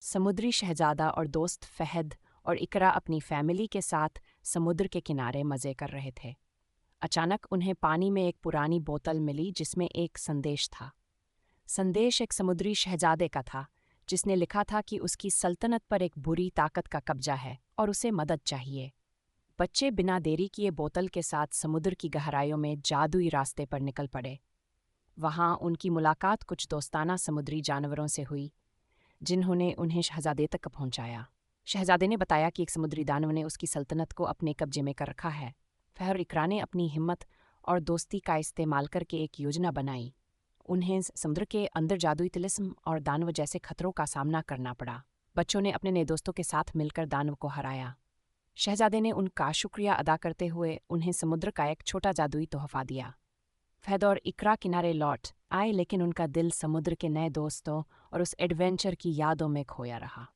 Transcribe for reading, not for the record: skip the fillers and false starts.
समुद्री शहजादा और दोस्त फहद और इकरा अपनी फैमिली के साथ समुद्र के किनारे मज़े कर रहे थे। अचानक उन्हें पानी में एक पुरानी बोतल मिली जिसमें एक संदेश था। संदेश एक समुद्री शहजादे का था जिसने लिखा था कि उसकी सल्तनत पर एक बुरी ताकत का कब्जा है और उसे मदद चाहिए। बच्चे बिना देरी किए बोतल के साथ समुद्र की गहराइयों में जादुई रास्ते पर निकल पड़े। वहां उनकी मुलाकात कुछ दोस्ताना समुद्री जानवरों से हुई जिन्होंने उन्हें शहजादे तक पहुंचाया। शहजादे ने बताया कि एक समुद्री दानव ने उसकी सल्तनत को अपने कब्जे में कर रखा है। फहर और इकरा ने अपनी हिम्मत और दोस्ती का इस्तेमाल करके एक योजना बनाई। उन्हें समुद्र के अंदर जादुई तिलिस्म और दानव जैसे खतरों का सामना करना पड़ा। बच्चों ने अपने नए दोस्तों के साथ मिलकर दानव को हराया। शहजादे ने उनका शुक्रिया अदा करते हुए उन्हें समुद्र का एक छोटा जादुई तोहफा दिया। फहद और इकरा किनारे लौट आए लेकिन उनका दिल समुद्र के नए दोस्तों और उस एडवेंचर की यादों में खोया रहा।